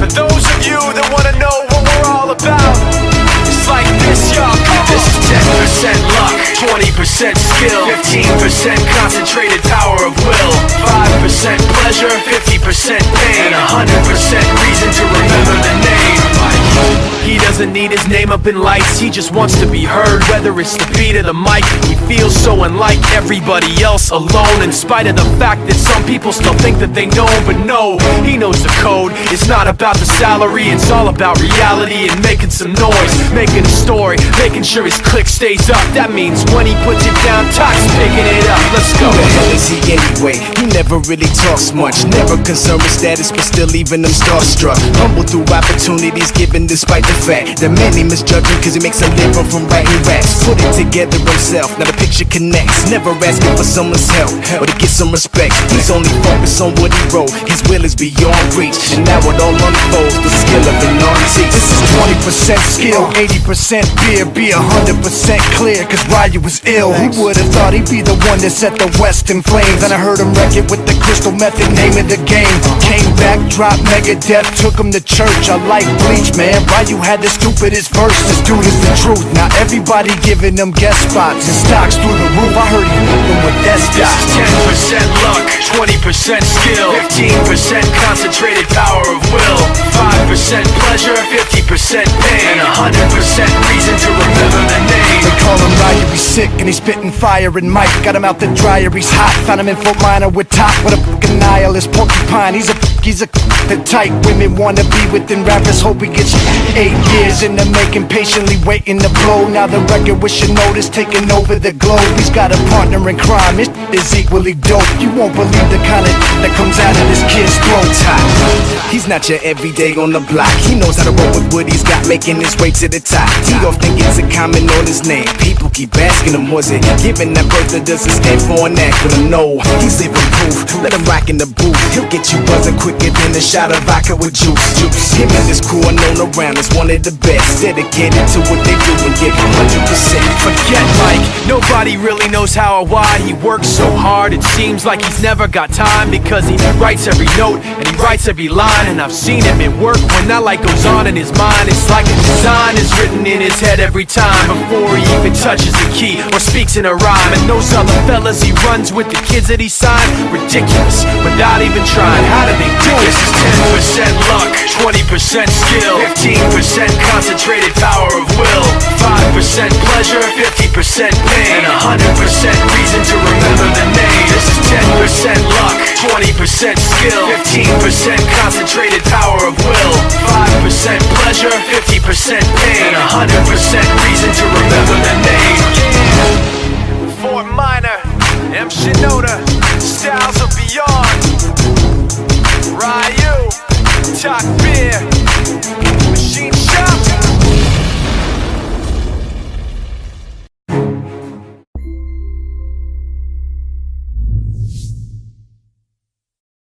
For those of you that wanna know what we're all about, it's like this, y'all. This is 10% luck, 20% skill, 15% concentrated power of will, 5% pleasure, 50% pain, and 100% reason to remember the name. He doesn't need his name up in lights, he just wants to be heard. Whether it's the beat of the mic, he feels so unlike everybody else, alone. In spite of the fact that some people still think that they know him, but no, he knows the code. It's not about the salary, it's all about reality and making some noise, making a story, making sure his click stays up. That means when he puts it down, Toc's picking it up. Let's go. Who the hell is he anyway? He never really talks much, never concerned with status, but still leaving them starstruck. Humble through opportunities given despite the fact that many misjudge him cause he makes a living from writing raps. Put it together himself, now the picture connects. Never asking for someone's help or to get some respect. He's only focused on what he wrote, his will is beyond reach. And now it all unfolds, the skill of an artist. This is 20% skill, 80% beer, be 100% clear, cause Ryu was ill. Who would've thought he'd be the one that set the West in flames? And I heard him wreck it with the Crystal Method, name of the game. Came back, dropped Megadeth, took him to church. I like Bleach, man, Ryu had the stupidest verse. This dude is the truth, now everybody giving them guest spots and stocks through the roof. I heard he f***ing with that stock. This is 10% luck, 20% skill, 15% concentrated power of will, 5% pleasure, 50% pain, and 100% reason to remember the name. They call him Ryu, he's sick and he's spitting fire and Mike got him out the dryer, he's hot. Found him in Fort Minor with Top, with a fucking nihilist porcupine. He's a the type women wanna be within rappers. Hope he gets 8 years in the making, patiently waiting to blow. Now the record with Shinoda's taking over the globe. He's got a partner in crime, his is equally dope. You won't believe the kind of that comes out of this kid's throat. He's not your everyday on the block. He knows how to roll with what he's got, making his way to the top. He often gets a comment on his name. People keep asking him, was it given that birth that doesn't stand for an acronym? No, he's living proof. Let him rock in the booth. He'll get you buzzing quicker than a shot of vodka with juice. Him and his crew are known around as one of the best, dedicated to what they do and give 100%. Forget Mike, nobody really knows how or why he works so hard. It seems like he's never got time because he writes every note and he writes every line. And I've seen him at work when that light goes on in his mind. It's like a design is written in his head every time before he even touches a key or speaks in a rhyme. And those other fellas he runs with, the kids that he signed, ridiculous without even trying. How do they do it? This is 10% luck, 20% skill, 15% concentrated power of will, 5% pleasure, 50% pain, and 100% reason to remember the name. This is 10% luck, 20% skill, 15% concentrated power of will, 5% pleasure, 50% pain, and 100% reason